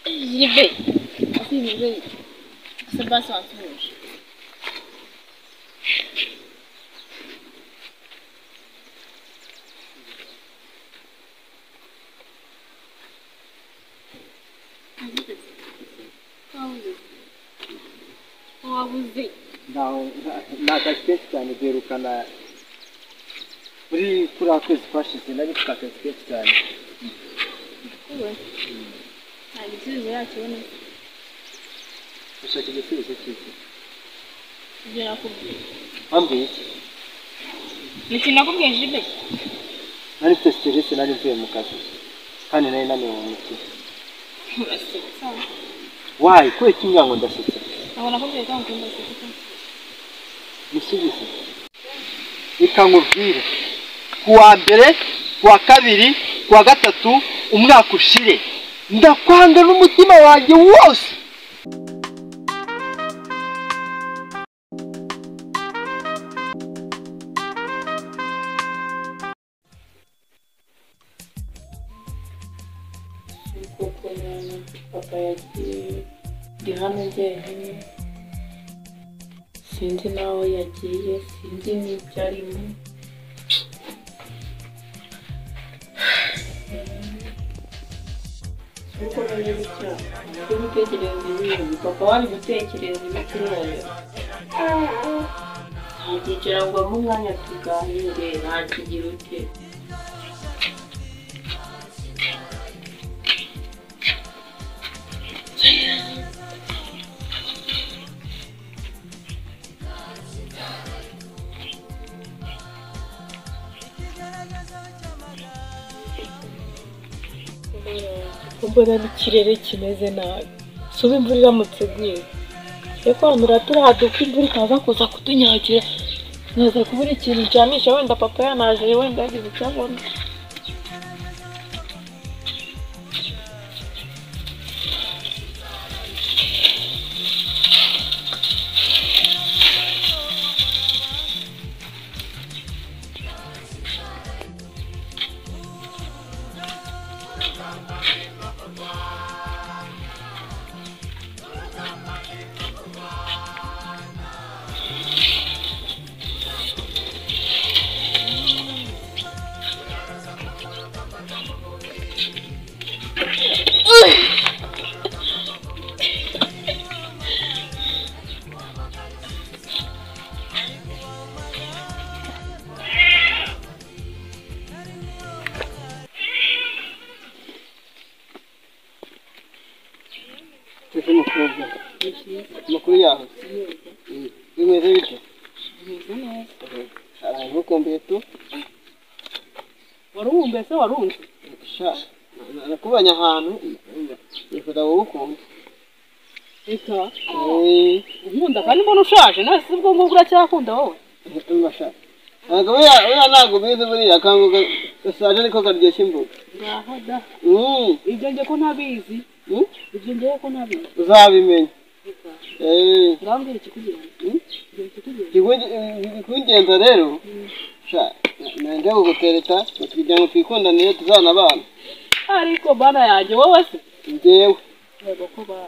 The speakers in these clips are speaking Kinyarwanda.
J'y vais. Aussi, j'y vais. Se bat sans touche. Wabuze. Nakazi kenshi cyane derukana muri kuri akwezi kwashize nari mfite akazi kenshi cyane. Nta gisubizo yakibona. Ushaka igisubizo cy'iki? Ibyo nakubwiye. Wambwiye iki? Niki nakubwiye jibe? Nari mfite stress nari mvuye mu kazi kandi nari naniwe mu mutima. Urasetsa. Why? Kwe kinga ngo ndasetsa. Ntabwo nakubwiye ko nkunda gusetsa. Musubize. Reka nkubwire. Kuwa mbere, kuwa kabiri, kuwa gatatu umwaka ushire. Ndakwanga n'umutima wanjye wose. Kuko papa yagiye ndi hano njyenyine, sinzi n'aho yagiye, sinzi n'ibyo arimo. Kuko rero icyo gutekereza ibintu papa wari gutekereza ibiti none ntakicara ngo mu mwanya tuganire, ntakigira ute. Mbona n'ikirere kimeze nabi, suba imvura iramutse iguye yakwanura turaduka imvura ikaza kuza kutunyagira, naza kubura ikintu ncamisha, wenda papa yanaje, wenda yagize icyo abona. Makuru yaho bimeze bite? Nkukumbuye tu. Warumbese warunze nakubanya ahantu nifuza gukunda. Eka nkunda kandi mbona ushaje, nase ubwo ngo uracyakunda wowe. Ntabwo bize buriya kanguka gasaje ariko karyoshye imbuga. Ngahada ibyo nge ko ntabizi, ibyo nge ko ntabizi uzabimenya. Ngambwira ikikugira ikungenza rero nanje gutereta kugira ngo twikundanire tuzana abana. Ariko bana yaje wowe se ngewe yego ko ba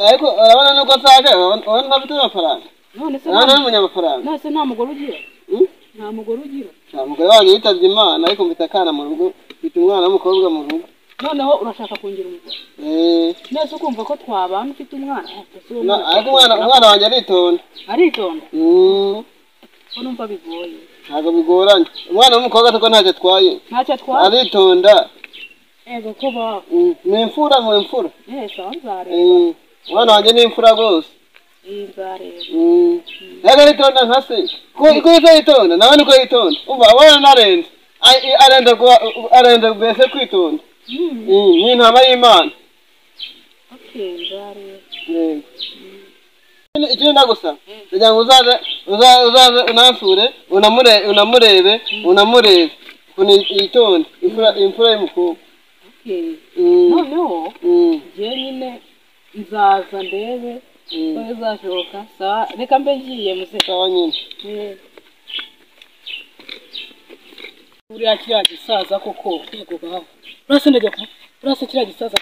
ariko urabona nuko nsaje, urabona ntafite amafaranga. None se nta munyamafaranga. none se nta mugore ugira? Nta mugore ugira? Nta mugore wanjye yitabye Imana, ariko mfite akana mu rugo, mfite umwana w'umukobwa mu rugo. Noneho urashaka kungira umugore? Nese ukumva ko twabana ufite umwana? Ariko umwana wanjye aritonda. Aritonda? Ko numva bigoye. Ntabwo bigoranye. Umwana w'umukobwa atako ntacyo atwaye. Ntacyo atwaye? Aritonda. Ego ko ba. Ni imfura mu imfura. Sawa nzareba. Umwana wanjye ni imfura rwose. Nzareba. Ntabwo aritonda nka se. Kuko yitonda nawe niko yitonda. Umva abana narenze. Arenda mbese kwitonda. Ni intama y'Imana. Nzareba. Ikindi ndagusaba kugira ngo uzaze unansure unamurebe ukuntu yitonda imfura y'umukobwa. Noneho njye nyine nzaza ndebe ko bizashoboka. Reka mbe ngiye muze. Sawa nyine. Uriya kiriya gisaza koko yego gaho. Urase ndajya ku urase kiriya gisaza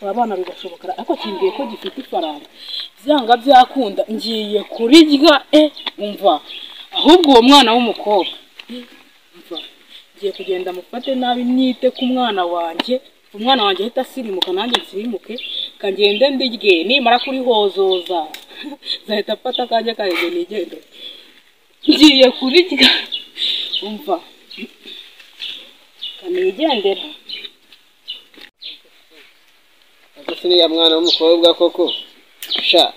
abana bigashoboka ariko kimbwiye ko gifite ifaranga. Byanga byakunda ngiye kurirya umva. Ahubwo uwo mwana w'umukobwa umva ngiye kugenda mufate nabi myite ku mwana wanjye. Umwana wanjye ahita asirimuka nanjye nsirimuke kagende ndirye nimara kuri hozoza zahita afata kanje karege nigende ngiye kurirya umva kanigendera Agusini ya mwana w'umukobwa koko sha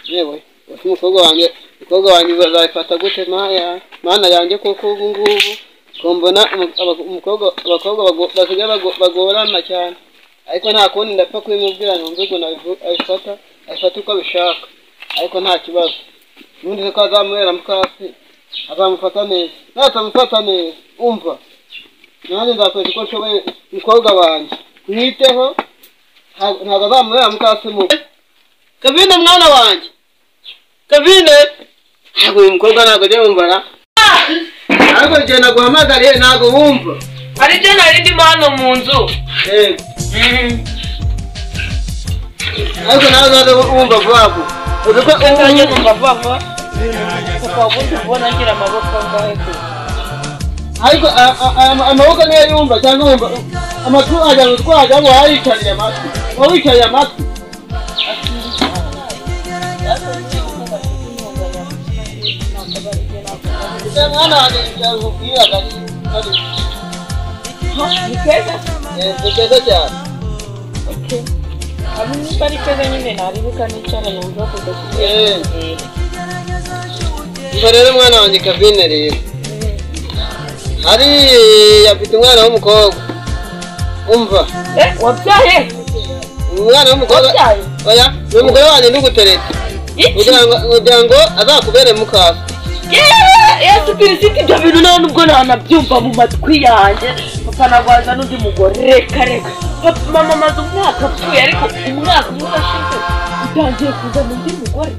yewe umukobwa wanjye bazayifata gute mana yanjye koko ubu ngubu kombona abakobwa basigaye bagorana cyane ariko nta kundi ndapfa kubimubwira numve ngo ayifata uko abishaka ariko nta kibazo ubundi ko azamurera mukasi azamufata neza natamufata neza umva nanjye nzakoresha uko nshoboye umukobwa wanjye mwiteho ntabwo azamurera mukasi mu Kavine mwana wanjye Kavine ntabwo uyu mukobwa ntabwo ajya yumvara ariko njye naguhamagariye ntabwo wumva ari byo nari ndimo hano mu nzu yego ariko ntabwo wumva vuba uzi ko utangiye kumva vuba kuko ubundi ubona ngira amaboko ngahe ariko amaboko niyo yumva cyangwa wumva amatwi ajya gutwaza ngo wayicariye amatwi wawicariye amatwi mwana wanjye yakubwira kari ni keza ni keza cyane Abi niba ari keza nyine naribuka nicara numva kudashyize umva rero mwana wanjye Kavine rero hari afite umwana w'umukobwa umva wabyaye umwana w'umukobwa oya ni umugore wanjye ndugutereta kugira ngo azakubere mukasa Yesu Kristo ibyo bintu nta nubwo nanabyumva mu matwi yanjye ukanagwaza n'undi mugore reka mama maze umwaka apfuye ariko umwaka umwe ushize utangiye kuzana undi mugore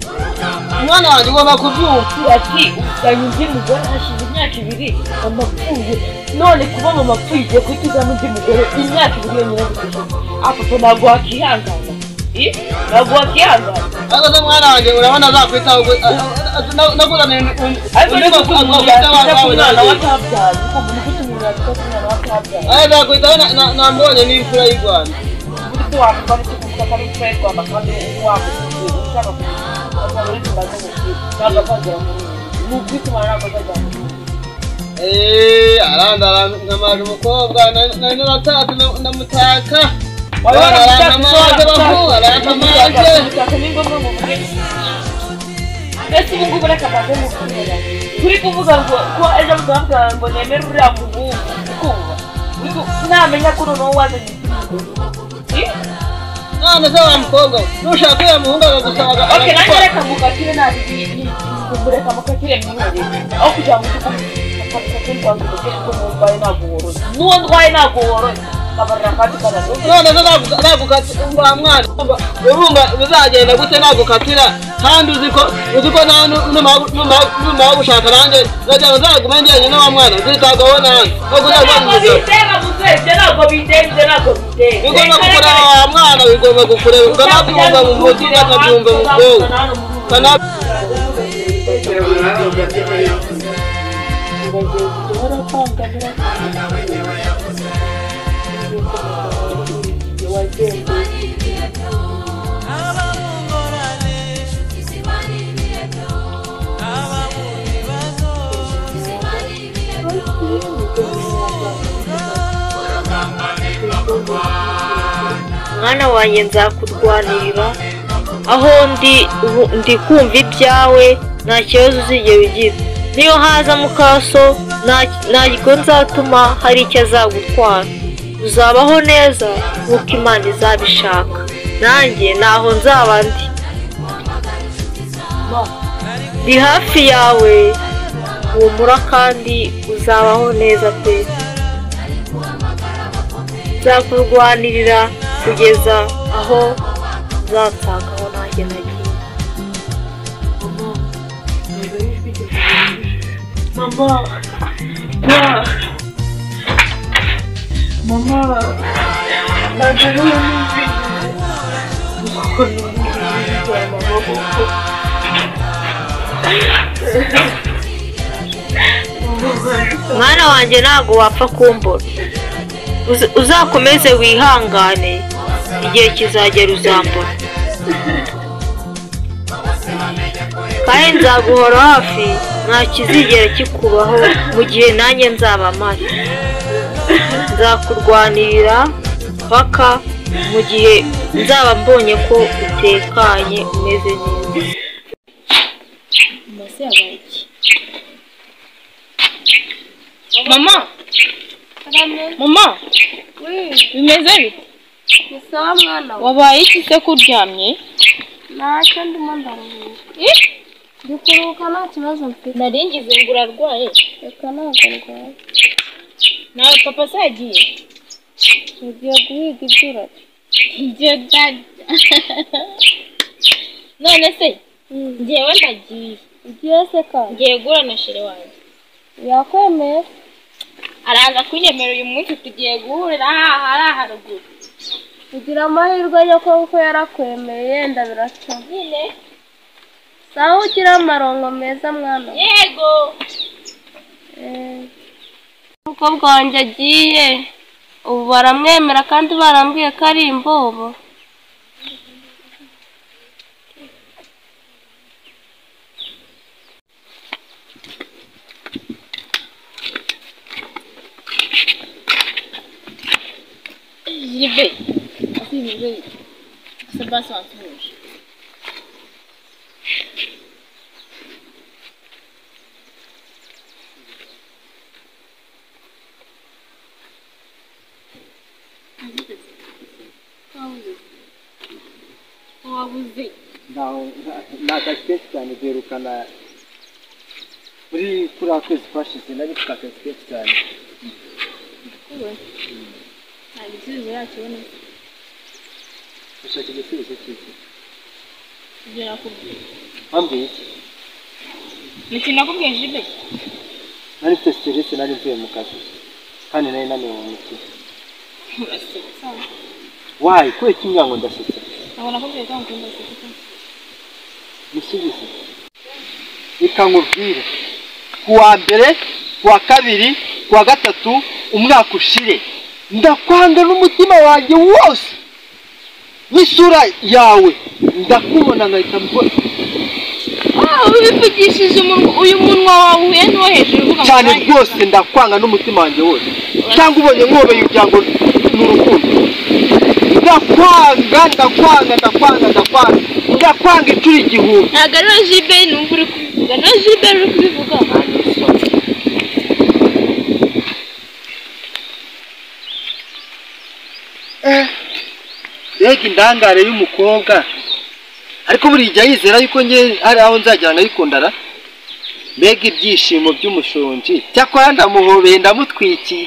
umwana wanjye ugomba kubyumva ati uzanye undi mugore hashize imyaka 2 mama apfuye none kuba mama apfuye igiye guhita uzana undi mugore imyaka 2 yonyine gusa papa ntabwo wakihangana ntabwo wakihangana ariko mwana wanjye urabona azakwitaho nakuzanira ariko umwana watabyaye kuko muri umwana watabyaye azakwitaho nambonye n'imfura y'u Rwanda buryo wamubara cyo kuvuga ko ari imfura y'u Rwanda kandi wamugiye ushaka kuvuga muri kimbaza ngo ntabwo mu kwituma ntabwo azajyana arandara nkamaje umukobwa nari naratatu ndamutaka Ese ubu ngubu reka mbaze mukumera turi kuvuga ngo ko ejo muzambwira ngo nemere uriya muhungu kumva namenya ko noneho wazanye none se wa mukobwa nushaka uriya muhungu agagusaba nanjye reka mukatire nabi reka mukatire mwihorere aho kugira ngo ndwaye ntabwo woroye n'uwo ndwaye ntabwo woroye none nagukatira mwana urumva bizagenda gute nagukatira kandi uzi ko numara gushaka nanjye nzagume njyenyine wa mwana nzitagaho nanjye bigomba kukureba wa mwana bigomba kukureba ukanabyumva mu mutima ukanabyumva mu bwonko mwana wanjye nzakurwanirira aho ndi kumva ibyawe nta kibazo uzigera ugira niyo haza mukaso ntabwo nzatuma hari icyo azagutwara uzabaho neza nk'uko Imana izabishaka nanjye naho nzaba ndi hafi yawe humura kandi uzabaho neza pe nzakurwanirira kugeza aho uzansanga aho nanjye nagiye mama Mama, nagera n'ibindi. Mwana wanjye ntabwo wapfa kumbura. Uzakomeze wihangane, igihe kizagera uzambura. Kandi nzaguhora hafi, nta kizigera kikubaho mu gihe nanjye nzaba mpari. Nzakurwanirira paka mu gihe nzaba mbonye ko utekanye umeze neza. Mase yabaye iki? Mama, mama, bimeze bite? Ni sawa mwana we. Wabaye iki se kuryamye? Ntacyo ndimo ndaruhuka. Ndi kuruhuka nta kibazo mfite. Nari ngize ngo urarwaye. Reka ntabwo ndwaye. Nawe papa se yagiye? Ugiye guhiga ibyurare. Ibyo dada. None se njyewe ndagiye. Ugiye se kandi? Ngiye guhura na shere wanjye. Yakwemeye? Araza kunyemera uyu munsi tugiye guhurira aha haruguru. Ugira amahirwe yo kuko yarakwemeye yenda biraca. Nyine. Sawa ugira amarongo meza mwana. Yego. Umukobwa wanjye agiye. Ubu baramwemera kandi barambwiye ko ari imbobo. Jibe. Asi jibe. Sebasa ansumuş. Wabuze. Nakazi kenshi cyane derukana muri kwezi kwashize nari mfite akazi kenshi cyane. Igisubizo yakibona. Ushaka igisubizo cy'iki? Ibyo nakubwiye. Ambwiye iki? Niki nakubwiye Jibe? Nari mfite stress, nari mvuye mu kazi kandi nari naniwe mu mutima. Urasetsa. Why? Ko iki ngango ndasetsa? Ntabwo nakubwiye ko ngukunda gusetsa. Musubize. Reka nkubwire. Kuwa mbere, kuwa kabiri, kuwa gatatu umwaka ushire. Ndakwanga n'umutima wanjye wose. N'isura yawe ndakubona ngahita mbona. Ubivugishije uyu munwa wawe uhuye n'uwo hejuru uvuga ngo cyane rwose ndakwanga n'umutima wanjye wose. Cyangwa ubonye nkobeye ibyango n'urukundo. Ndakwanga icuri igihumbi. Ntabwo ari we Jibe numva uri kubivuga. Ni we Jibe uri kubivuga. Mbega indangare y'umukobwa, ariko buri gihe yizera yuko nge hari aho nzagera nkayikundara. Mbega ibyishimo by'umushonji, cyakora ndamuhobeye ndamutwikiye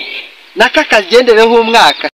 n'aka kagendereho umwaka.